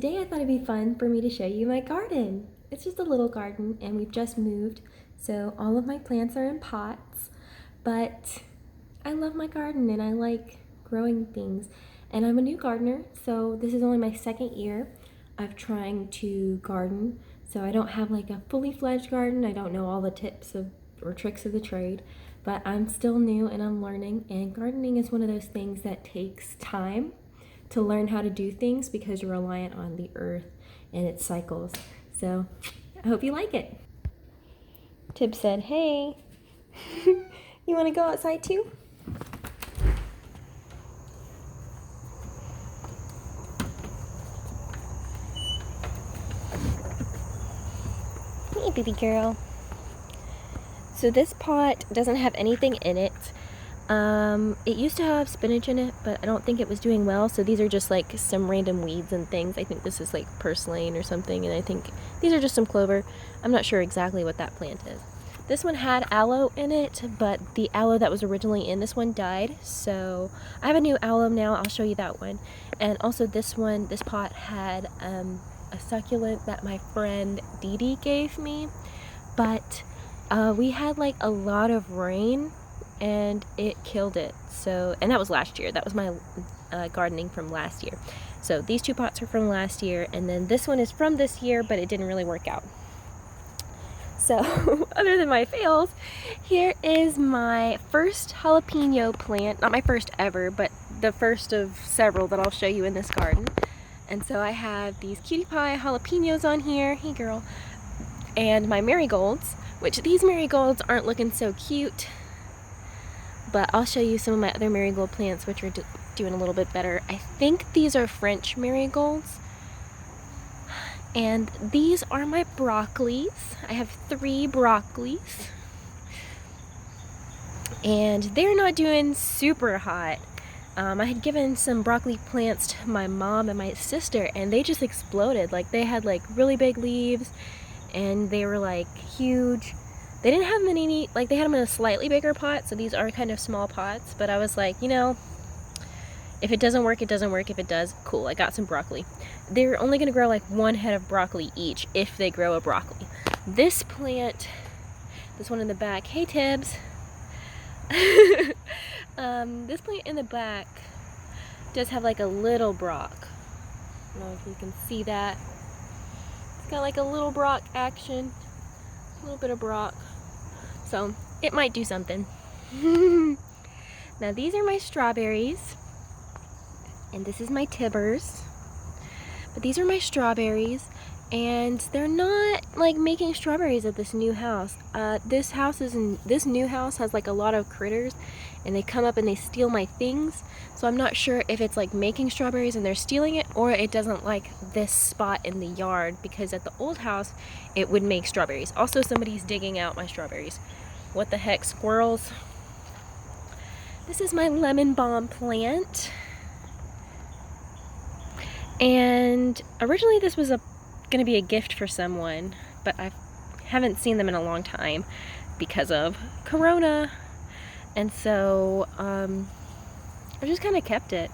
today I thought it'd be fun for me to show you my garden. It's just a little garden and we've just moved, so all of my plants are in pots, but I love my garden and I like growing things. And I'm a new gardener, so this is only my second year of trying to garden. So I don't have like a fully fledged garden. I don't know all the tips or tricks of the trade, but I'm still new and I'm learning, and gardening is one of those things that takes time to learn how to do things because you're reliant on the earth and its cycles. So I hope you like it. Tib said, hey, you want to go outside too? Hey, baby girl. So this pot doesn't have anything in it. It used to have spinach in it, but I don't think it was doing well, so these are just like some random weeds and things. I think this is like purslane or something, and I think these are just some clover. I'm not sure exactly what that plant is. This one had aloe in it, but the aloe that was originally in this one died, so I have a new aloe now. I'll show you that one. And also this pot had a succulent that my friend Dee Dee gave me, but we had like a lot of rain and it killed it. So, and that was last year. That was my gardening from last year. So these two pots are from last year, and then this one is from this year, but it didn't really work out. So other than my fails, here is my first jalapeno plant. Not my first ever, but the first of several that I'll show you in this garden. And so I have these cutie pie jalapenos on here. Hey girl. And my marigolds, which these marigolds aren't looking so cute, but I'll show you some of my other marigold plants which are doing a little bit better. I think these are French marigolds. And these are my broccolis. I have 3 broccolis. And they're not doing super hot. I had given some broccoli plants to my mom and my sister, and they just exploded. Like, they had like really big leaves and they were like huge. They didn't have many, like they had them in a slightly bigger pot, so these are kind of small pots, but I was like, you know, if it doesn't work, it doesn't work. If it does, cool, I got some broccoli. They're only gonna grow like 1 head of broccoli each if they grow a broccoli. This plant, this one in the back, hey Tibbs. This plant in the back does have like a little brock. I don't know if you can see that. It's got like a little brock action, a little bit of brock. So it might do something. Now these are my strawberries, and this is my tibbers. But these are my strawberries, and they're not like making strawberries at this new house. This new house has like a lot of critters, and they come up and they steal my things. So I'm not sure if it's like making strawberries and they're stealing it, or it doesn't like this spot in the yard, because at the old house it would make strawberries. Also, somebody's digging out my strawberries. What the heck, squirrels? This is my lemon balm plant. And originally this was gonna be a gift for someone, but I haven't seen them in a long time because of Corona. And so I just kind of kept it,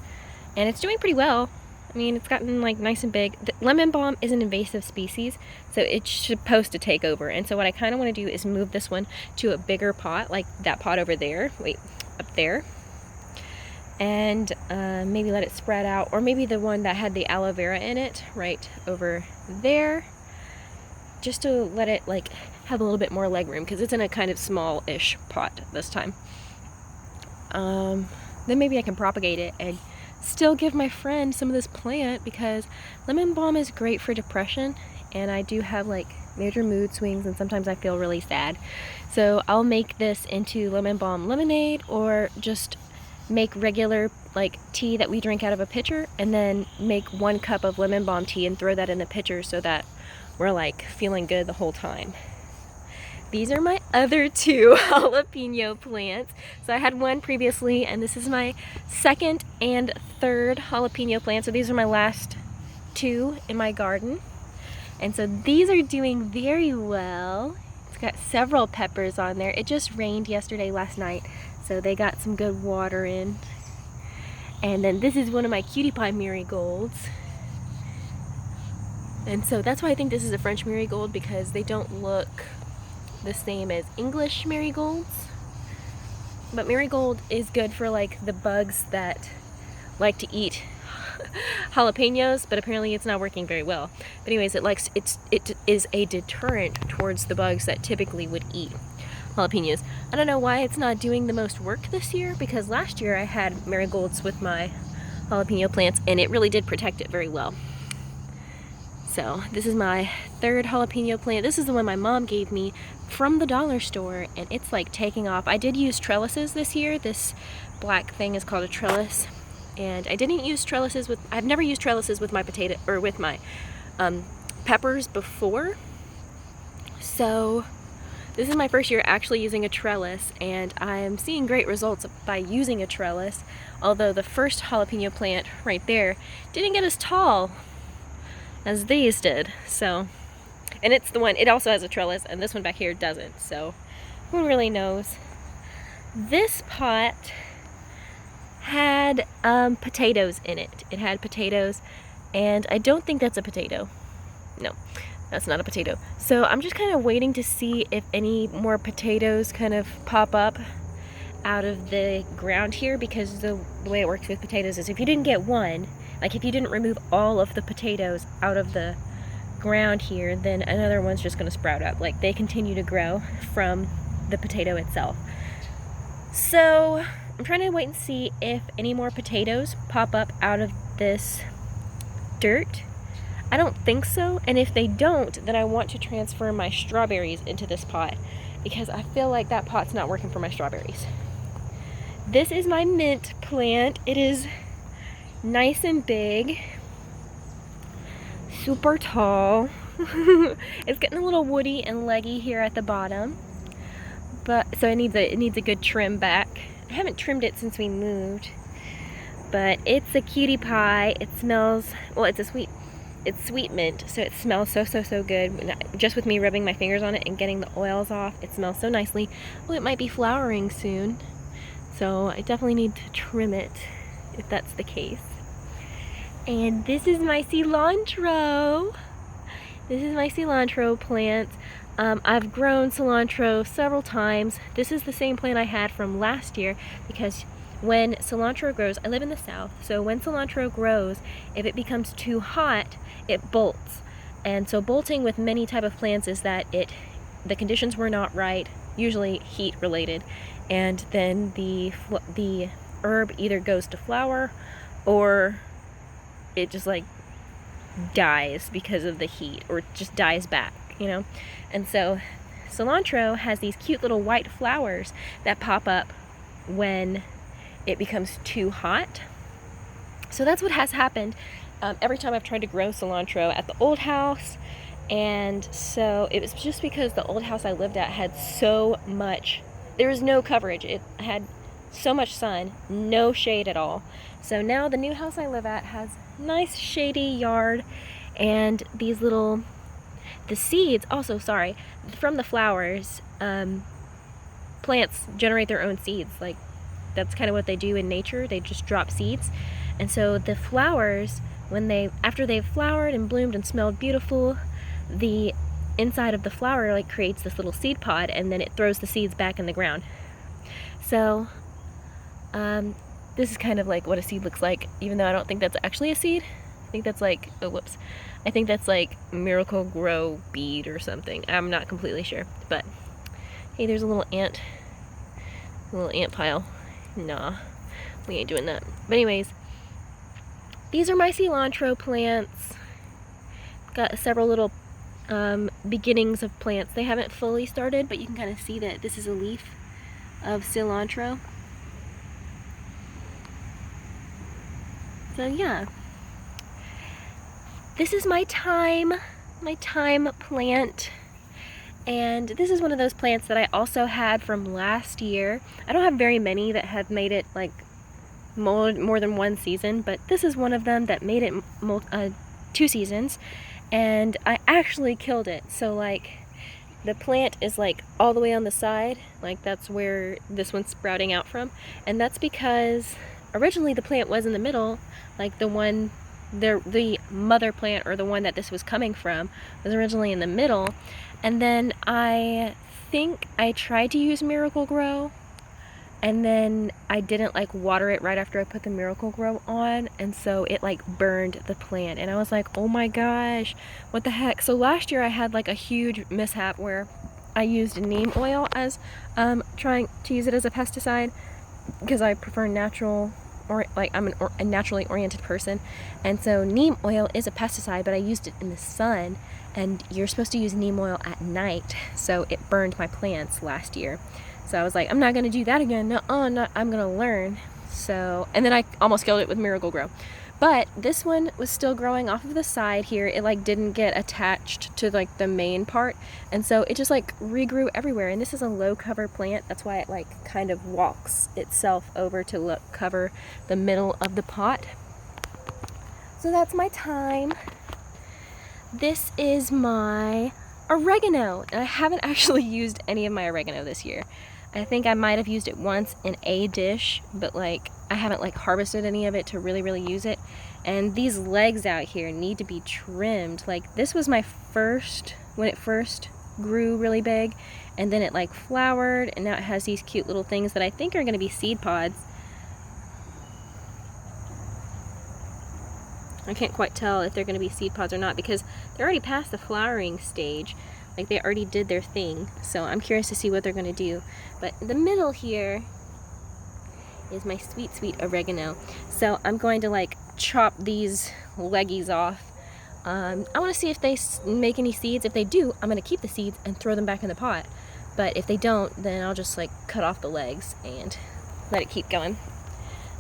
and it's doing pretty well. I mean, it's gotten like nice and big. The lemon balm is an invasive species, so it's supposed to take over. And so what I kind of want to do is move this one to a bigger pot, like that pot over there. Wait, up there. And maybe let it spread out, or maybe the one that had the aloe vera in it right over there, just to let it like have a little bit more leg room, because it's in a kind of small-ish pot this time. Then maybe I can propagate it and still give my friend some of this plant, because lemon balm is great for depression, and I do have like major mood swings and sometimes I feel really sad. So I'll make this into lemon balm lemonade, or just make regular like tea that we drink out of a pitcher, and then make 1 cup of lemon balm tea and throw that in the pitcher so that we're like feeling good the whole time. These are my other 2 jalapeno plants. So I had 1 previously, and this is my 2nd and 3rd jalapeno plant. So these are my last 2 in my garden. And so these are doing very well. It's got several peppers on there. It just rained last night, so they got some good water in. And then this is one of my cutie pie marigolds. And so that's why I think this is a French marigold, because they don't look the same as English marigolds. But marigold is good for like the bugs that like to eat jalapenos, but apparently it's not working very well. But anyways, it is a deterrent towards the bugs that typically would eat jalapenos. I don't know why it's not doing the most work this year, because last year I had marigolds with my jalapeno plants and it really did protect it very well. So this is my third jalapeno plant. This is the one my mom gave me from the dollar store, and it's like taking off. I did use trellises this year. This black thing is called a trellis, and I didn't use trellises with, I've never used trellises with my potato, or with my peppers before. So this is my first year actually using a trellis, and I am seeing great results by using a trellis, although the first jalapeno plant right there didn't get as tall as these did. So, and it's the one, it also has a trellis, and this one back here doesn't, so who really knows. This pot had potatoes in it. It had potatoes, and I don't think that's a potato. No, that's not a potato. So I'm just kind of waiting to see if any more potatoes kind of pop up out of the ground here, because the way it works with potatoes is if you didn't get one, like if you didn't remove all of the potatoes out of the ground here, then another one's just going to sprout up. Like they continue to grow from the potato itself. So I'm trying to wait and see if any more potatoes pop up out of this dirt. I don't think so, and if they don't, then I want to transfer my strawberries into this pot, because I feel like that pot's not working for my strawberries. This is my mint plant. It is nice and big, super tall. It's getting a little woody and leggy here at the bottom, but so it needs a good trim back. I haven't trimmed it since we moved, but it's a cutie pie. It smells, well, it's sweet mint, so it smells so good. Just with me rubbing my fingers on it and getting the oils off, it smells so nicely. Oh, it might be flowering soon, so I definitely need to trim it if that's the case. And this is my cilantro. This is my cilantro plant. I've grown cilantro several times. This is the same plant I had from last year, because when cilantro grows, I live in the south, so when cilantro grows, if it becomes too hot, it bolts. And so bolting with many type of plants is that the conditions were not right, usually heat related, and then the herb either goes to flower or it just like dies because of the heat, or just dies back, you know. And so cilantro has these cute little white flowers that pop up when it becomes too hot. So that's what has happened every time I've tried to grow cilantro at the old house. And so it was just because the old house I lived at had so much, there was no coverage. It had so much sun, no shade at all. So now the new house I live at has nice shady yard, and these little, the seeds also, sorry, from the flowers, plants generate their own seeds. Like that's kind of what they do in nature. They just drop seeds. And so the flowers, after they've flowered and bloomed and smelled beautiful, the inside of the flower like creates this little seed pod, and then it throws the seeds back in the ground. So this is kind of like what a seed looks like, even though I don't think that's actually a seed. I think that's like, oh whoops, I think that's like Miracle Grow bead or something. I'm not completely sure, but hey, there's a little ant pile. Nah, we ain't doing that. But anyways, these are my cilantro plants. Got several little beginnings of plants. They haven't fully started, but you can kind of see that this is a leaf of cilantro. So yeah, this is my thyme plant, and this is one of those plants that I also had from last year. I don't have very many that have made it like more than one season, but this is one of them that made it 2 seasons, and I actually killed it. So like the plant is like all the way on the side, like that's where this one's sprouting out from, and that's because originally the plant was in the middle, like the one the mother plant, or the one that this was coming from, was originally in the middle. And then I think I tried to use Miracle-Gro, and then I didn't like water it right after I put the Miracle-Gro on, and so it like burned the plant. And I was like, oh my gosh, what the heck. So last year I had like a huge mishap where I used neem oil as trying to use it as a pesticide, because I prefer natural, or like I'm a naturally oriented person, and so neem oil is a pesticide, but I used it in the sun, and you're supposed to use neem oil at night, so it burned my plants last year. So I was like, I'm not gonna do that again. No, I'm gonna learn. So, and then I almost killed it with Miracle-Gro. But this one was still growing off of the side here. It like didn't get attached to like the main part, and so it just like regrew everywhere. And this is a low cover plant. That's why it like kind of walks itself over to cover the middle of the pot. So that's my thyme. This is my oregano, and I haven't actually used any of my oregano this year. I think I might have used it once in a dish, but like I haven't like harvested any of it to really use it. And these legs out here need to be trimmed. Like this was my first, when it first grew really big, and then it like flowered, and now it has these cute little things that I think are going to be seed pods. I can't quite tell if they're going to be seed pods or not, because they're already past the flowering stage. Like they already did their thing, so I'm curious to see what they're going to do. But in the middle here is my sweet oregano. So I'm going to like chop these leggies off. I want to see if they make any seeds. If they do, I'm going to keep the seeds and throw them back in the pot. But if they don't, then I'll just like cut off the legs and let it keep going.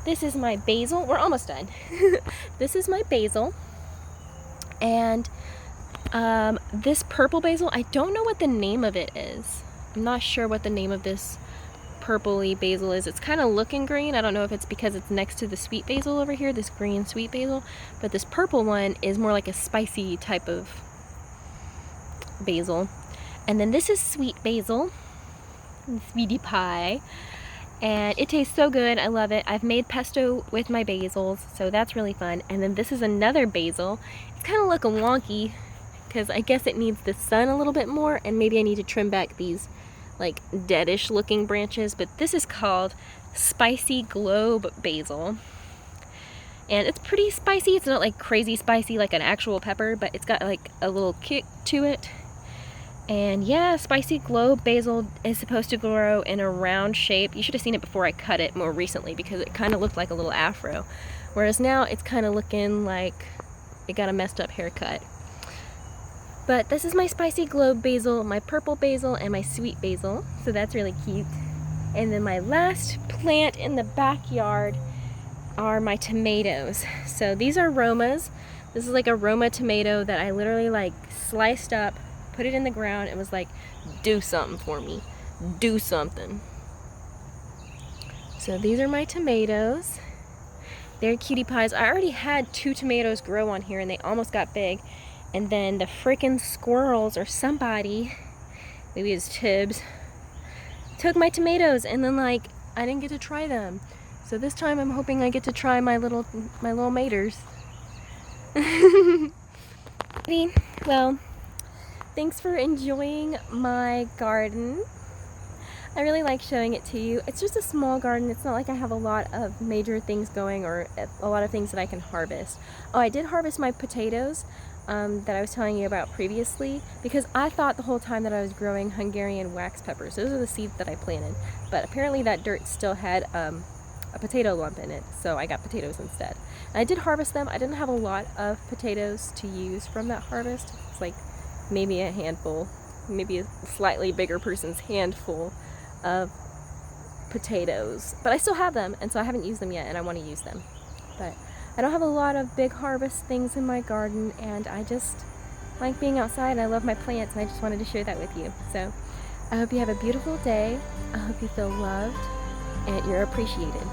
This is my basil. We're almost done. This is my basil. And this purple basil, I don't know what the name of it is. I'm not sure what the name of this purpley basil is. It's kind of looking green. I don't know if it's because it's next to the sweet basil over here, this green sweet basil, but this purple one is more like a spicy type of basil. And then this is sweet basil, sweetie pie, and it tastes so good. I love it. I've made pesto with my basils, so that's really fun. And then this is another basil. It's kind of looking wonky because I guess it needs the sun a little bit more, and maybe I need to trim back these like deadish looking branches. But this is called Spicy Globe Basil, and it's pretty spicy. It's not like crazy spicy like an actual pepper, but it's got like a little kick to it. And yeah, Spicy Globe Basil is supposed to grow in a round shape. You should have seen it before I cut it more recently, because it kind of looked like a little afro, whereas now it's kind of looking like it got a messed up haircut. But this is my Spicy Globe Basil, my purple basil, and my sweet basil, so that's really cute. And then my last plant in the backyard are my tomatoes. So these are Romas. This is like a Roma tomato that I literally like sliced up, put it in the ground, and was like, do something for me, do something. So these are my tomatoes. They're cutie pies. I already had 2 tomatoes grow on here, and they almost got big. And then the frickin' squirrels or somebody, maybe it's Tibbs, took my tomatoes, and then like I didn't get to try them. So this time I'm hoping I get to try my little maters. Well, thanks for enjoying my garden. I really like showing it to you. It's just a small garden. It's not like I have a lot of major things going, or a lot of things that I can harvest. Oh, I did harvest my potatoes that I was telling you about previously, because I thought the whole time that I was growing Hungarian wax peppers. Those are the seeds that I planted, but apparently that dirt still had a potato lump in it, so I got potatoes instead. And I did harvest them. I didn't have a lot of potatoes to use from that harvest. It's like maybe a handful, maybe a slightly bigger person's handful of potatoes, but I still have them, and so I haven't used them yet, and I want to use them. But I don't have a lot of big harvest things in my garden, and I just like being outside, and I love my plants, and I just wanted to share that with you. So I hope you have a beautiful day. I hope you feel loved and you're appreciated.